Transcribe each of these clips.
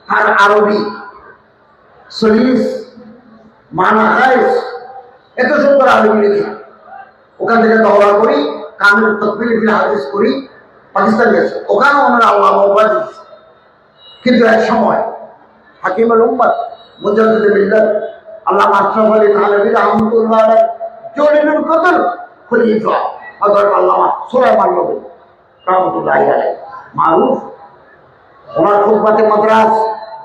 আর আরবি সলিস মানাহাইস এত সুন্দর আরবি লিখি, ওখান থেকে দৌড়া করি, কামের তকবির হাদিস করি, পাকিস্তান গেছে, ওখানে ওনারা আল্লাহ উপায় দিচ্ছে। কিন্তু এক সময় হাকিমুল উম্মত মুজাদ্দিদ মিল্লাত আল্লামা আশরাফ আলী থানভী রাহমাতুল্লাহ আলাইহি জলিলুল কদর খলিফা হযরত আল্লামা সুলাইমান নবী রাহমাতুল্লাহি আলাইহি মারুফ, ওনার খুতবাতে মাদ্রাস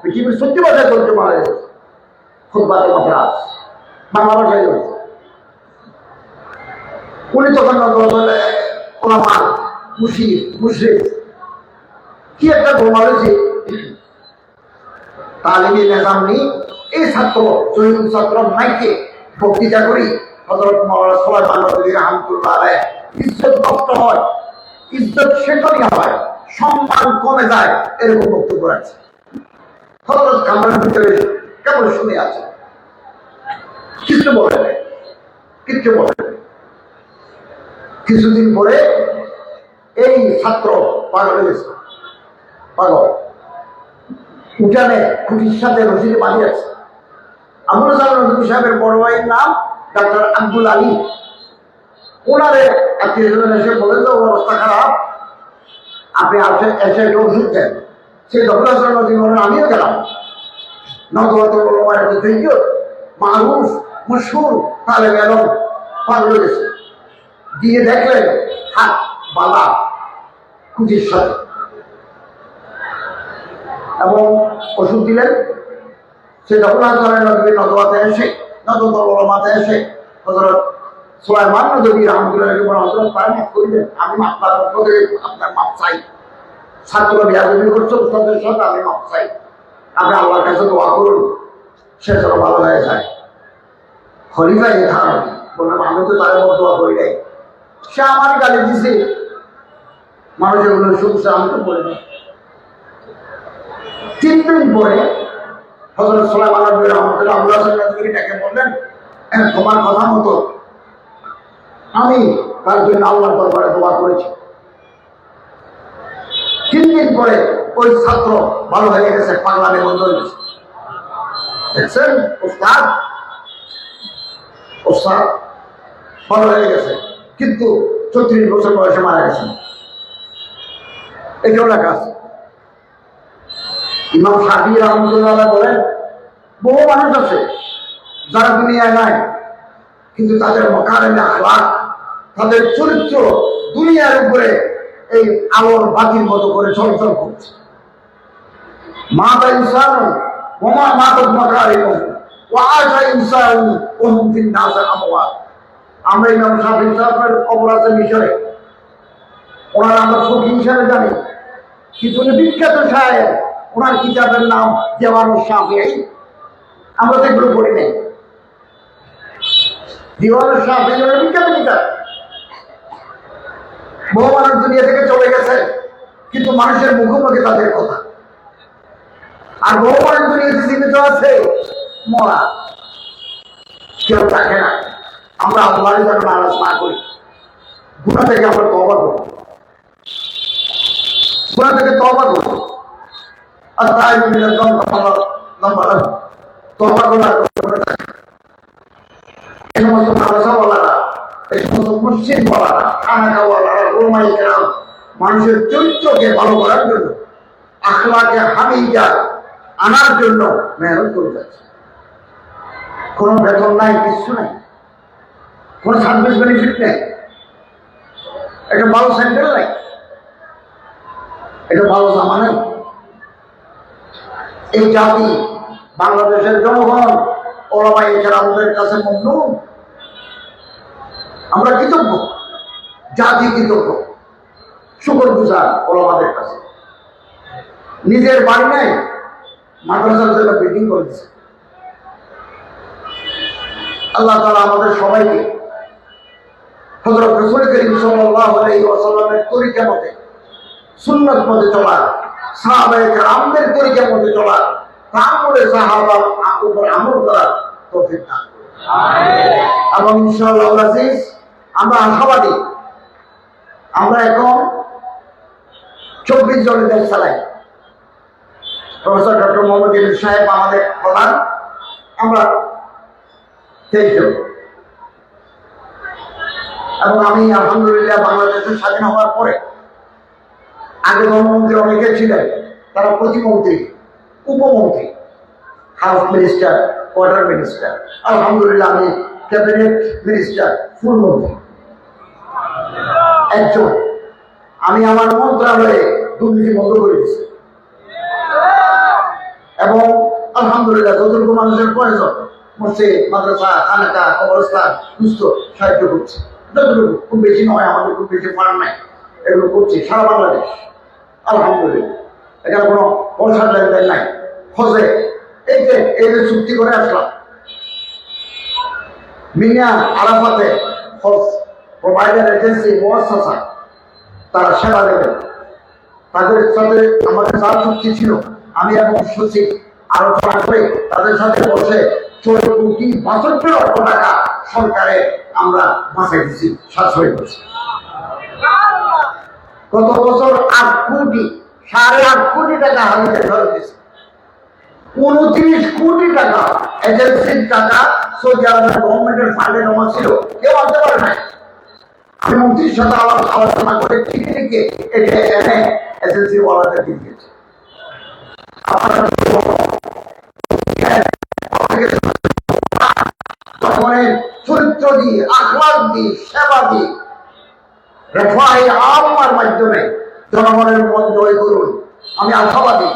পৃথিবীর 70 ভাষায় চলতে মারা গেছে। খুতবাতে মাদ্রাস বাংলা ভাষায় হয়েছে। উনি তখন ওলামা মুশরিক কি একটা ঘুমালেছে তালিমি নিজাম নিয়ে এই ছাত্র শহীদ ছাত্র নাইকে বক্তৃতা করি হযরত মাওলানা সুলাইমান নবী রাহমাতুল্লাহ আলাইহি ইজ্জত নষ্ট হয়, ইজ্জত শেখানি হয়, সম্মান কমে যায়, এরকম বক্তব্য আছে। হযরত কামরার ভিতরে কেবল শুনে আছে, কিছু বলে নাই, কিচ্ছু বলে নাই। কিছুদিন পরে এই ছাত্র পাগল হয়ে গেছে, পাগল উঠানে খুঁটির সাথে রশিদে বাঁধি আছে। আবুল হাসান নদভী সাহেবের বড় ভাইয়ের নাম ডাক্তার আব্দুল আলী। ওনারে আত্মীয়স্বজন এসে বলেন যে ওর অবস্থা খারাপ, আপনি এসে একটা ওষুধ দেন। সেই আবুল হাসান নদভী বলেন আমিও গেলাম। মারুফ মশহুর তালেব ইলম পাগল গেছে, দিয়ে দেখলেন হাত বাঁধা খুঁটির সাথে, এবং ওষুধ দিলেন। সে আবুল হাসান নদভী নদওয়াতে এসে নদওয়াতে এসে হযরত সুলাইমান নদভী রাহমাতুল্লাহি বলেন হযরত মাফ করিলেন, আমি আপনার পক্ষ থেকে আপনার মাপ চাই। ছাত্র বিয়াদবি করছে উস্তাদের সাথে, আমি মাপ চাই, আপনি আল্লাহর কাছে দোয়া করুন সে যেন ভালো হয়ে যায়। খলিফা এই ধারণা বললাম আমি তো তার মতো দোয়া করি নাই, সে আমার গালি দিছে, মানুষ এগুলো শুনছে, আমি তো বলি না। 3 দিন পরে হযরত সুলাইমান নবী রাহমাতুল্লাহ আবুল হাসান নদভীকে বললেন তোমার কথা মতো আমি তার জন্য আল্লাহর দরবারে দোয়া করেছি। 3 দিন পরে ওই ছাত্র ভালো হয়ে গেছে, পাগলামে বন্ধ হয়ে গেছে। দেখছেন ওস্তাদ, ওস্তাদ ভালো হয়ে গেছে, কিন্তু 34 বছর বয়সে মারা গেছে। এটাও লেখা আছে। ইমাম শাফিঈ রাহমাতুল্লাহ বলেন বহু মানুষ আছে যারা দুনিয়ায় নাই, কিন্তু তাদের মাকারিমে আখলাক, তাদের চরিত্র দুনিয়ার উপরে এই আলোর বাতির মতো করে ঝলঝল করছে। মাতা ইনসান ওমা মাতাত মাকারিমুহু ওয়া আশা ইনসান ওয়া হুম ফিন নাস আমওয়াত। আমরা ইমাম শাফিঈ সাহেবের কবর আছে মিশরে, ওনার আমরা ফকিহ হিসাবে জানি, কিন্তু উনি বিখ্যাত শায়ের, ওনার কিতাবের নাম দিওয়ানুশ শাফিঈ। আমরা তো এগুলো পড়ি নাই। দিওয়ানুশ শাফিঈ বিখ্যাত কিতাব। বহু মানুষ দুনিয়া থেকে চলে গেছে, কিন্তু মানুষের মুখোমুখি তাদের কথা। আর বহু মানুষ দুনিয়াতে জীবিত আছে, মরা, কেউ থাকে না। আমরা আল্লাহর যেন নারাজ না করি, গুনাহ থেকে আমরা তওবা করব, গুনাহ থেকে তওবা করব। আর তাই তওবা করার এই সমস্ত মাদ্রাসাওয়ালারা, এই সমস্ত মসজিদওয়ালারা, খানাকাওয়ালারা, ওলামায়ে কেরাম মানুষের চরিত্রকে ভালো করার জন্য, আখলাকে হামিদা আনার জন্য মেহনত করে যাচ্ছে। কোনো বেতন নাই, কিছু নাই, কোনো সার্ভিস বেনিফিট নেই, একটা ভালো সেন্টার নাই, এটা ভালো জামা নেই। এই জাতি, বাংলাদেশের জনগণ ওলামায়ে কেরামদের কাছে মমনুন। আমরা কৃতজ্ঞ, জাতি কৃতজ্ঞ, শুকরগুজার ওলামাদের কাছে। নিজের বাড়ি নেই, মাদ্রাসার জন্য বিল্ডিং করে দিচ্ছে। আল্লাহ তাআলা আমাদের সবাইকে হযরত রাসূল করিম সাল্লাল্লাহু আলাইহি ওয়াসাল্লামের তরিকা মতে, সুন্নাত মতে চলার, সাহাবায়ে কেরামদের তরিকা মতে চলার, তারপরে সাহাবার উপর আমল করার তৌফিক দান করুন। আমিন। এবং ইনশাআল্লাহ আজিজ, আমরা আশাবাদী, আমরা এখন 24 জনের দেশ চালাই। প্রফেসর ডক্টর মোহাম্মদ ইউনূস সাহেব আমাদের প্রধান। আমরা 23 জন, এবং আমি আলহামদুলিল্লাহ বাংলাদেশের স্বাধীন হওয়ার পরে আগে ধর্মমন্ত্রী অনেকে ছিলেন, তারা প্রতিমন্ত্রী, উপমন্ত্রী, হাউস মিনিস্টার, ওয়াটার মিনিস্টার। আলহামদুলিল্লাহ আমি ক্যাবিনেট মিনিস্টার, ফুল মন্ত্রী একজন। আমি আমার মন্ত্রণালয়ে দুর্নীতি বন্ধ করে দিয়েছি, এবং আলহামদুলিল্লাহ যতটুকু মানুষের প্রয়োজন মসজিদ, মাদ্রাসা, খানাকা, কবরস্থান, সুস্থ সাহায্য করছে যতটুকু। খুব বেশি নয়, আমাদের খুব বেশি ফান্ড নাই, এগুলো করছি সারা বাংলাদেশ আলহামদুলিল্লাহ। এখানে কোনো পয়সার লেনদেন নাই। হজে এই যে চুক্তি করে আসলাম, মিনা আরাফাতে হজ প্রোভাইডার এজেন্সি মুআসসাসা, তারা সেবা দেবেন। তাদের সাথে আমাদের যা চুক্তি ছিল, আমি এবং সচিব আলোচনা করে তাদের সাথে বসে 14,62 টাকা সরকারে আমরা বাঁচাই দিচ্ছি, সাশ্রয় করছি। গত বছর 8.5 কোটি টাকা হারিয়ে ধরে দিয়েছি। 29 কোটি টাকা এজেন্সির টাকা সৌদি আরবের গভর্নমেন্টের ফান্ডে জমা ছিল, কেউ আনতে পারে নাই। আমি মন্ত্রীর সাথে আলোচনা করে ঠিক লিখে এটা এনে এজেন্সির ওয়ালাদের দিয়ে দিয়েছে। চরিত্র দিয়ে, আখলাক দিয়ে, সেবা দিয়ে, রেফাই আমার মাধ্যমে জনগণের মন জয় করুন। আমি আশাবাদী,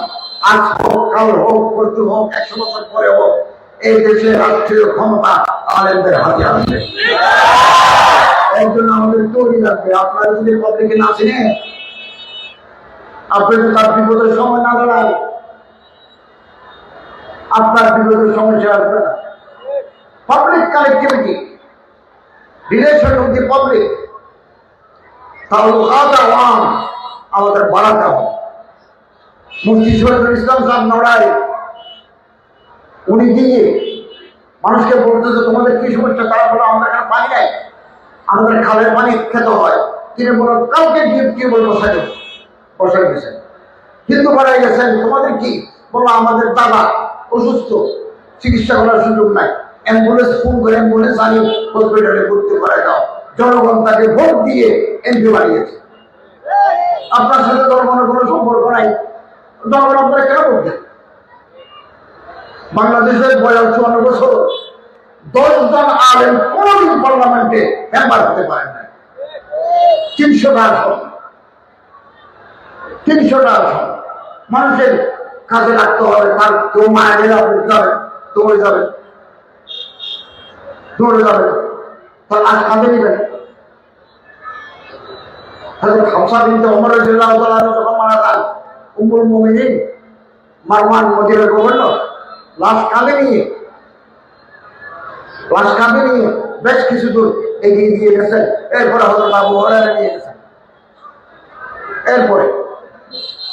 আজ হোক, কাল হোক, পরশু হোক, 100 বছর পরে হোক, এই দেশে রাষ্ট্রীয় ক্ষমতা আলেমদের হাতে আসবে। এর জন্য আমাদের তৈরি লাগবে। আপনারা যদি পাবলিকে না চিনেন, আপনি তো তার বিপদের সময় না দাঁড়ান, আপনার বিপদের সমস্যা আসবে না। Public connectivity, relation with the public, তালুকাত আওয়াম আমাদের বাড়াতে হবে। মুফতি শহীদুল ইসলাম সাহেব নড়াই, উনি গিয়ে মানুষকে বলতে যে তোমাদের কি সমস্যা, তারা বলো আমাদের এখানে পানি নাই, আমাদের খালের পানি খেতে হয়। তিনি বলো কাউকে কি বলবো বসাই গেছেন, হিন্দু পাড়ায় গেছেন, তোমাদের কি বলো আমাদের দাদা অসুস্থ, চিকিৎসা করার সুযোগ নাই, অ্যাম্বুলেন্স ফোন করে অ্যাম্বুলেন্স আনি হসপিটালে ভর্তি করে দাও। জনগণ তাকে ভোট দিয়ে এমপি বানিয়েছে। আপনার সাথে জনগণের কোনো সম্পর্ক নাই, জনগণ আপনারা কেন ভোট দেন? বাংলাদেশের বয়স 54 বছর, 10 জন আলেম কোনদিন পার্লামেন্টে মেম্বার হতে পারেন না। 300টা আসন, 300টা আসন মানুষের কাজে রাখতে হবে। তার কেউ মায়া গেলে আপনি যাবেন, দৌড়ে যাবেন, তার লাশ কাঁধে নেবেন। খামসা বিনতে ওমর রাদিয়াল্লাহু তাআলা যখন মারা যান, উম্মুল মুমিনিন মারওয়ান মদিনার গভর্নর লাশ কাঁধে নিয়ে বেশ কিছু দূর এগিয়ে দিয়ে গেছেন। এরপরে হযরত আবু হুরায়রা নিয়ে গেছেন। এরপরে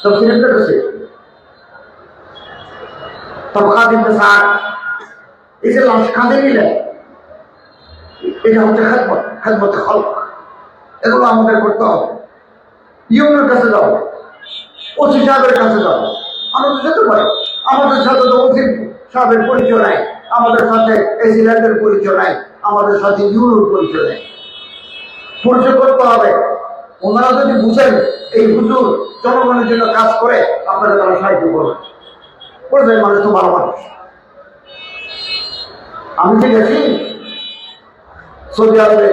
তফসিরে গেছে তবকাত ইবনে সাদ, এই যে লাশ কাঁধে নিলেন, এটা হচ্ছে খেদমত খালক। এগুলো আমাদের করতে হবে। ইউনের কাছে যাবো, ওসি সাহেবের কাছে যাবো, আমরা তো যেতে পারি। আমাদের সাথে তো ওসি সাহেবের পরিচয় নাই, আমাদের সাথে এসিল্যান্ডের পরিচয় নাই, আমাদের সাথে ইউরোর পরিচয় নেই। পরিচয় করতে হবে। ওনারা যদি বুঝেন এই হুজুর জনগণের জন্য কাজ করে, আপনারা তারা সাহায্য করবেন। পরিচয় মানুষ তো ভালো মানুষ। আমি যে গেছি সৌদি আরবে,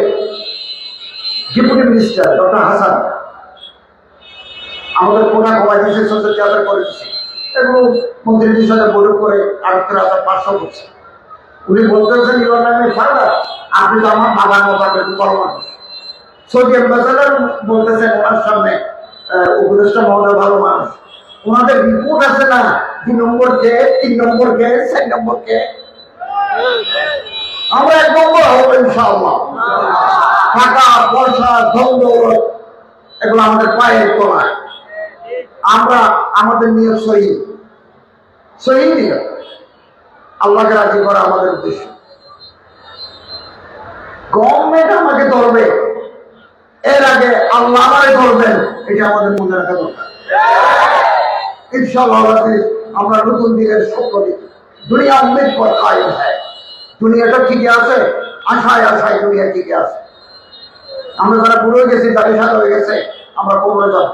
ডেপুটি মিনিস্টার ডক্টর হাসান আমাদের কোটা কমাই দিয়েছে, সরকারি আদায় করে দিচ্ছে। এগুলো মন্ত্রীদের সাথে বৈঠক করে 38,500 করছে। উনি বলতেছেন ফাদার, আপনি তো আমার বাবার মতো, আপনি একটু বড় মানুষ। সৌদি অ্যাম্বাসেডর বলতেছেন ওনার সামনে, উপদেষ্টা মহোদয় ভালো মানুষ, ওনাদের রিপোর্ট আছে না, 2 নম্বর কে, 3 নম্বর কে, 4 নম্বর কে, আমরা 1 নম্বর হবো ইনশাআল্লাহ। টাকা পয়সা ধন দৌলত এগুলো আমাদের পায়ের তলায়। আমরা আমাদের নিয়ে সহি নিয়ে আল্লাহকে রাজি করা আমাদের উদ্দেশ্য। গভর্নমেন্ট আমাকে ধরবে, এর আগে আল্লাহ আমাকে ধরবেন, এটা আমাদের মনে রাখা দরকার। ইনশাআল্লাহ আমরা নতুন দিনের স্বপ্ন দেখি। দুনিয়া উম্মেদ পর কায়েম হয়, দুনিয়াটা ঠিকই আছে, আশায় আশায় দুনিয়া ঠিকই আছে। আমরা যারা বুড়ো গেছি, দাবি সাদা হয়ে গেছে, আমরা কবরে যাব,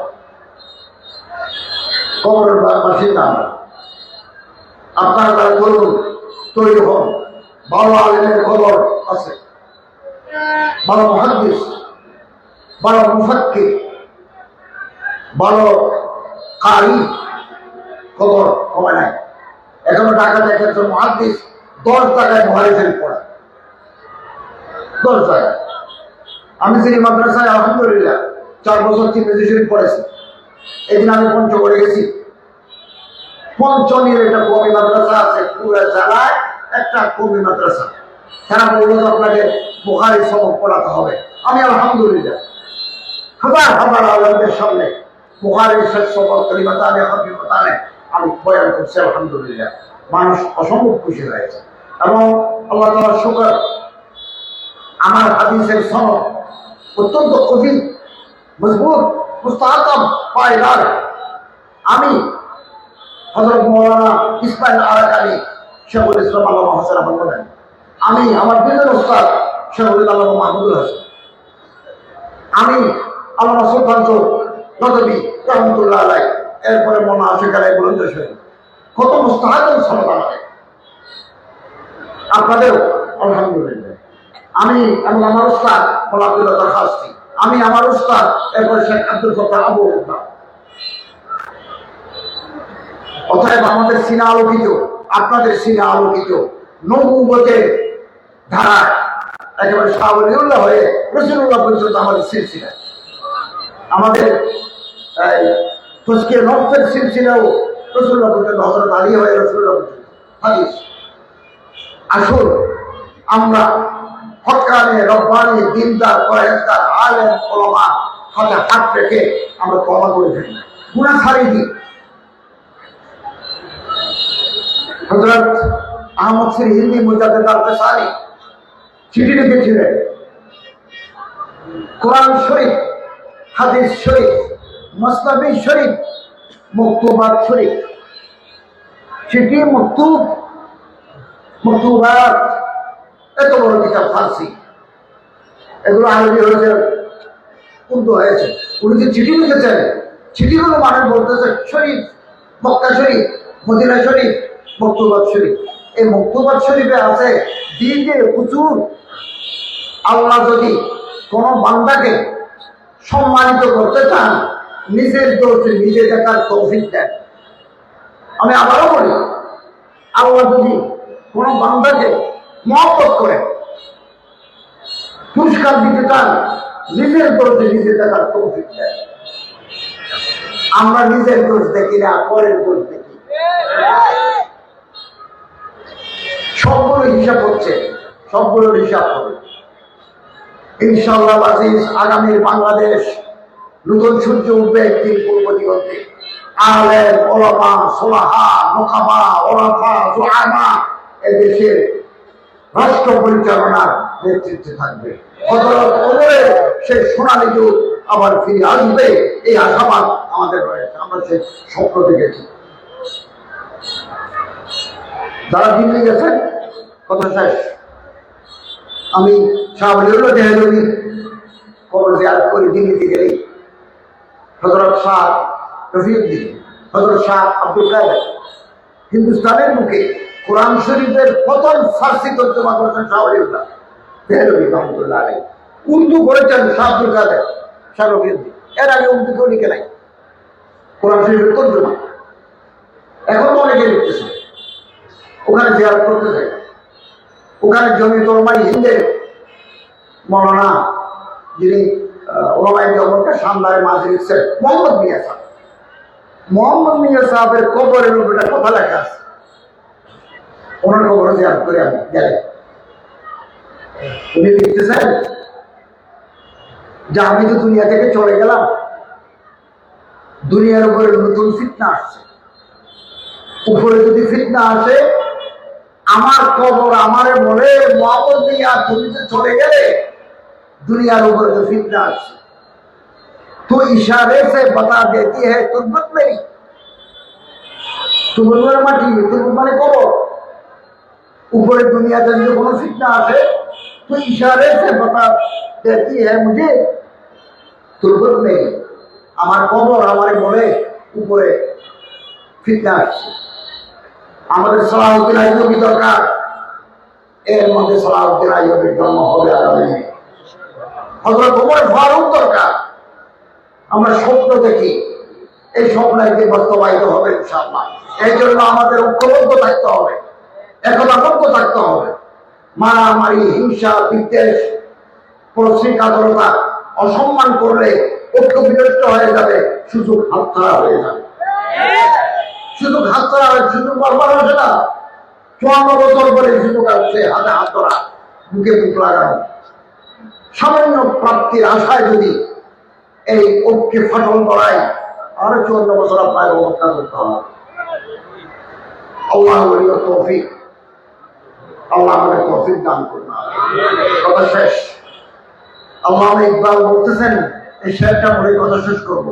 কবরের বাসিন্দা আমরা। আপনারা তারা তরুণ, তৈরি হন, ভালো আলেমের খবর আছে, ভালো মুহাদ্দিস, ভালো মুফাক্কির, ভালো কারি খবর কমে নাই। এখনো ঢাকাতে একজন মুহাদ্দিস 10 টাকায় বুখারী শরীফ পড়া, 10 টাকায়। আমি শ্রী মাদ্রাসায় আলহামদুলিল্লাহ 4 বছর তিরমিজি শরীফ পড়েছি। এদিন আমি পঞ্চগড়ে গেছি, পঞ্চমীর একটা কমি মাদ্রাসা আছে, পুরো জেলায় একটা কমি মাদ্রাসা। তারা বললো আপনাকে বুখারী সবক পড়াতে হবে। আমি আলহামদুলিল্লাহ হাজার হাজার আলেমদের সামনে বুখারীর শেষ সবক কালিমাতানে হাফিজাতানে আমি বয়ান করছি। আলহামদুলিল্লাহ মানুষ অসম্ভব খুশি হয়েছে। এবং আল্লাহ তাআলার শুকর, আমার হাদিসের সনদ অত্যন্ত কঠিন, মজবুত, মুস্তাহকাম, পায়দার। আমি হযরত মাওলানা ইসমাইল আরাকানি, শেখুল ইসলাম আল্লামা হোসেন আহমদ বলেন, আমি আমার দিনের উস্তাদ শেখুল আল্লামা মাহমুদুল হাসান, আমি আল্লামা সুলতান নদভী রহমতুল্লাহ আলাইহি, এরপরে মৌলানা আশিক আলাই বুলন্দ শরীফ, কত মুস্তাহাকাম সনদ আমাদের, আপনাদেরও আলহামদুলিল্লাহ। আমি এবং আমার উস্তাদ মোল্লা আব্দুল্লাহ দরখাস্তি, আমি আমার উস্তাদ, এরপরে শেখ আব্দুল ফত্তাহ আবু উদ্দাম। অতএব আমাদের সিনা আলোকিত, আপনাদের সিনা আলোকিত, নবুয়তের ধারা একেবারে শাহ ওলিউল্লাহ হয়ে রাসূলুল্লাহ পর্যন্ত আমাদের সিলসিলা, আমাদের তজকিয়া নফসের সিলসিলাও রাসূলুল্লাহ পর্যন্ত, হযরত আলী হয়ে রাসূলুল্লাহ পর্যন্ত হাদিস। আসুন আমরা হক্কানি, রব্বানি, দিনদার, পরহেজগার, আলেম, ওলামা হাতে হাত রেখে আমরা তওবা করে ফেলি, গুনাহ ছাড়িয়ে দিই। হযরত আহমদ শ্রী হিন্দি মুজাদ্দিদ আল-ফিসানি চিঠি লিখেছিলেন, কোরআন শরীফ, হাদিস শরীফ, মুসনাবি শরীফ, মকতুবাত শরীফ, চিঠি, মকতুব, মকতুবাত, এত বড় কিতাব ফার্সি, এগুলো আরবি হয়েছে, উর্দু হয়েছে। উনি যে চিঠি লিখেছেন, চিঠিগুলো মানুষ বলতেছে শরীফ, মক্কা শরীফ, মদিনা শরীফ, মকতুবাত শরীফ। এই মকতুবাত শরীফে আছে দিনে প্রচুর। আল্লাহ যদি কোনো বান্দাকে সম্মানিত করতে চান, নিজের দোষে নিজে দেখার তৌফিক দেন। আমি আবারও বলি, আল্লাহ যদি কোনো বান্দাকে মহব্বত করে পুরস্কার দিতে চান, নিজের দোষে নিজে দেখার তৌফিক দেন। আমরা নিজের দোষ দেখি না, পরের দোষ দেখি। সবগুলো হিসাব হচ্ছে, সবগুলোর হিসাব হবে ইনশাআল্লাহ আজিজ। আগামীর বাংলাদেশ নতুন সূর্য উঠবে একদিন পূর্ব দিগন্তে। আলেম, ওলামা, সুলাহা, নোকাবা, ওরাফা, জুআমা এদেশের রাষ্ট্র পরিচালনার নেতৃত্বে থাকবে। হযরত ওমরের সেই সোনালী যুগ আবার ফিরে আসবে, এই আশাবাদ আমাদের রয়েছে, আমরা সেই স্বপ্ন দেখেছি। যারা দিল্লি গেছেন, কথা শেষ। আমি শাহ ওলিউল্লাহ দেহলভী কবর জিয়ারত করি দিল্লিতে গেলেই। হযরত শাহ রফিউদ্দিন, হযরত শাহ আব্দুল কাদের হিন্দুস্তানের মুখে কোরআন শরীফের প্রথম ফার্সি তর্জমা করেছেন শাহ ওলিউল্লাহ দেহলভী রহমতুল্লাহ আলাইহি। উর্দু করেছেন শাহ আব্দুল কাদের, শাহ রফিউদ্দিন। এর আগে উর্দু কেউ লিখে নাই কোরআন শরীফের তর্জমা। এখন তো অনেকে লিখতেছে, ওখানে জিয়ারত করতে যায়। ওখানে জমি তরমাই হিন্দের মৌলানা, যিনি ওলামায়ে দেওবন্দের সামদারে মাঝে লিখছেন, মোহাম্মদ মিয়া সাহেব, মোহাম্মদ মিয়া সাহেবের কবরের উপরে কথা লেখা আছে। ওনার কবরে জিয়ারত করে আমি গেলে উনি লিখতেছেন যে আমি তো দুনিয়া থেকে চলে গেলাম, দুনিয়ার উপরে নতুন ফিতনা আসছে। উপরে যদি ফিতনা আসে, আমার কবর আমারে বলে, মোহাম্মদ মিয়া তুমি তো চলে গেলে, दुनिया ऊपर तो फितना तो इशारे से बता देती है तुर्बत मेरी। তুমুলের মাটি, তুমুল মানে কবর। ऊपर दुनिया के जो कोनो फितना आते तो इशारे से बता देती है मुझे तुर्बत में আমার কবর আমারে বলে উপরে ফিতনা আসছে। আমাদের সালাউদ্দিন আইয়ুবী দরকার, এর মধ্যে সালাউদ্দিন আইয়ুবীর জন্ম হবে আগামী। হযরত ওমর ফারুক দরকার। আমরা স্বপ্ন দেখি, এই স্বপ্ন একদিন বাস্তবায়িত হবে ইনশাআল্লাহ। এই জন্য আমাদের ঐক্যবদ্ধ থাকতে হবে, একতাবদ্ধ থাকতে হবে। মারামারি, হিংসা, বিদ্বেষ, পরশ্রীকাতরতা, অসম্মান করলে ঐক্য বিনষ্ট হয়ে যাবে, সুযোগ হাতছাড়া হয়ে যাবে। সুযোগ হাতছাড়া হয়, সুযোগ বরবার হচ্ছে না। 54 বছর পরে সুযোগ আসছে, হাতে হাত ধরা, বুকে বুক লাগানো। সামান্য প্রাপ্তির আশায় যদি এই ঐক্যে ফাটল ধরায়, আরো 54 বছর আপনাকে অবস্থা করতে হবে। আল্লাহ তৌফিক, আল্লাহ আমাদের তৌফিক দান করুন। কথা শেষ। আল্লামা ইকবাল বলতেছেন, এই শেরটা বলে কথা শেষ করবো।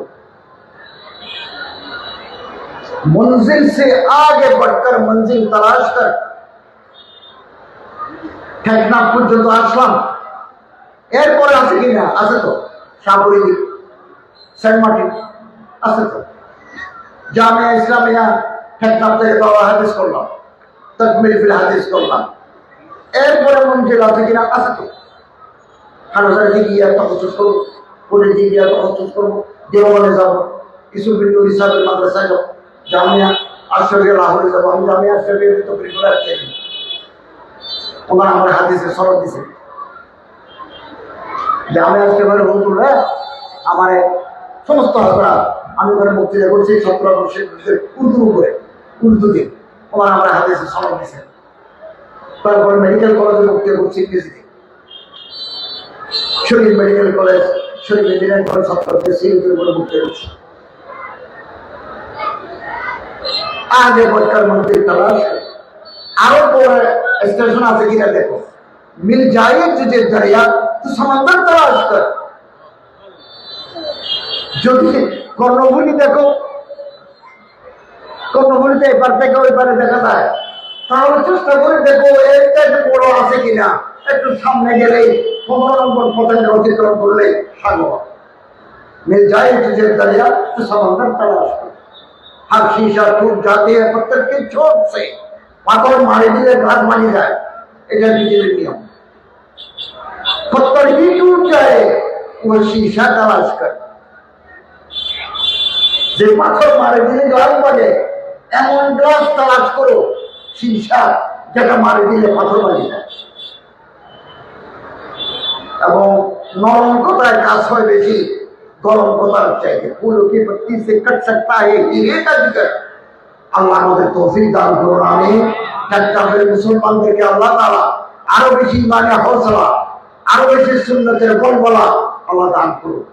मंजिल से आगे बढ़कर मंजिल तलाश कर টেকনাফ পর্যন্ত আসলাম। এরপরে আছে কিনা? আছে তো। সাপুরি, সেন্ট মার্টিন আছে তো। জামিয়া ইসলামিয়া টেকনাফ থেকে বাবা হাদিস করলাম, তাকমিল ফিল হাদিস করলাম। এরপরে মঞ্জিল আছে কিনা? আছে তো। হানাজার দিকে গিয়ে তহসিস করবো, পরে দিকে গিয়ে তহসিস করবো, দেওয়ানে যাবো, কিছু বিন্দু হিসাবের মাদ্রাসায় যাবো, জামিয়া আশরাফিয়া লাহোরে যাবো। আমি জামিয়া আশরাফিয়া তো প্রিফার রাখি। ওনারা আমার হাদিসের সনদ দিছে। জামিয়া আশরাফিয়া হুজুররা আমার সমস্ত হাজরা, আমি ওখানে বক্তৃতা করছি 17 বছর উর্দু করে, উর্দু দিয়ে ওনারা আমার হাদিসের সনদ দিছে। তারপরে মেডিকেল কলেজে বক্তৃতা করছি ইংরেজিতে। শরীফ মেডিকেল কলেজ, শরীফ ইঞ্জিনিয়ারিং কলেজ ছাত্রদের সিলেটের উপরে বক্তৃতা করছি। आगे बढ़कर मंजिल तलाश कर। आरो पूरा स्टेशन आते की देखो, मिल जाए तुझे दरिया तो समंदर तलाश कर। যদি কর্ণফুলী দেখো, কর্ণফুলীতে এপার থেকে ওই পারে দেখা যায়, তাহলে চেষ্টা করে দেখো একটা বড় আছে কিনা। একটু সামনে গেলেই 15 নম্বর পথে অতিক্রম করলে সাগর। मिल जाए तुझे दरिया तो समंदर तलाश कर। हर शीशा टूट जाती है पत्थर के चोट से। पाथर मारे दिले घाट मानी जाए, এটা বিজেপির নিয়ম। पत्थर ही टूट जाए वो शीशा तलाश कर। যে পাথর মারে দিলে গ্লাস বাজে, এমন গ্লাস তালাশ করো, সীসা যেটা মারে দিলে পাথর বাজে যায়। এবং নরম কথায় কাজ হয় বেশি গরম কথার চাইতে। ফুलों की पत्ती से कट सकता है हीरे का जिगर। আল্লাহ আমাদের তৌফিক দান করুন। আমি টেকনাফের মুসলমানদেরকে আল্লাহ তাআলা আরো বেশি ইমানে হৌসলা, আরো বেশি সুন্নতের বলবলা আল্লাহ দান করুন।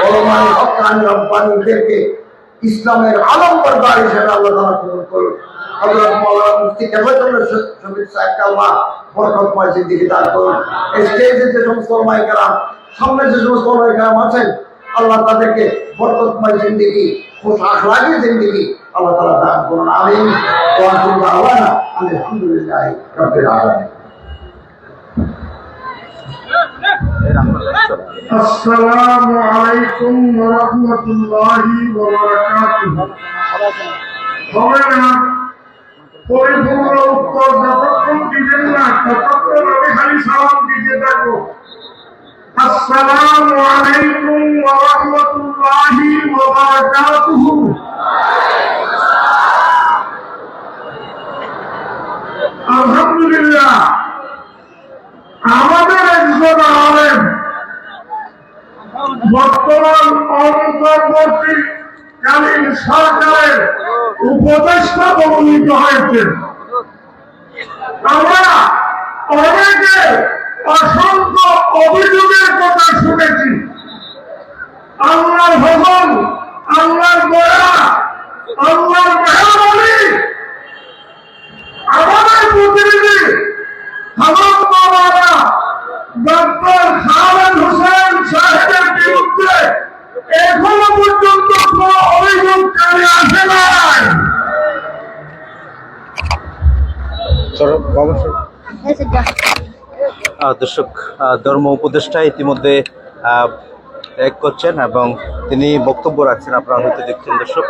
ওলামায়ে হক্কানি রব্বানীদেরকে ইসলামের আলম বরদার হিসেবে আল্লাহ তাআলা কবুল করুন। হযরত মাওলানা মুফতি কেবলাতুল্লাহ শফিক সাহেবকে আল্লাহ বরকতময় জিন্দেগি দান করুন। স্টেজে যে সমস্ত ওলামায়ে কেরাম, সামনে যে সমস্ত ওলামায়ে কেরাম আছেন, আল্লাহ তাদেরকে বরকতময় জিন্দেগি, খুশ আখলাকি জিন্দেগি আল্লাহ তাআলা দান করুন। আমিন। ওয়া আখিরু দাওয়ানা আলহামদুলিল্লাহি রাব্বিল আলামিন। আসসালামু আলাইকুম ওয়া রাহমাতুল্লাহি ওয়া বারাকাতুহু। হবে না পরিপূর্ণ উত্তর যতক্ষণ দিবেন না ততক্ষণ আমি খালি সালাম দিতে থাকবো। আসসালামু আলাইকুম ওয়া রাহমাতুল্লাহি ওয়া বারাকাতুহু। আলহামদুলিল্লাহ, আমাদের একজন আলেম বর্তমান অন্তর্বর্তীকালীন সরকারের উপদেষ্টা মনোনীত হয়েছেন। আমরা অনেকে অসংখ্য অভিযোগের কথা শুনেছি। আল্লাহর ভজন, আল্লাহর দয়া, আল্লাহর মেহরবানি আমাদের প্রতিনিধি হযরত মাওলানা ডক্টর খালেদ হোসেন সাহেবের বিরুদ্ধে এখনো পর্যন্ত কোনো অভিযোগ চালিয়ে আসে নাই। দর্শক, ধর্ম উপদেষ্টা ইতিমধ্যে ত্যাগ করছেন এবং তিনি বক্তব্য রাখছেন, আপনারা হয়তো দেখছেন দর্শক।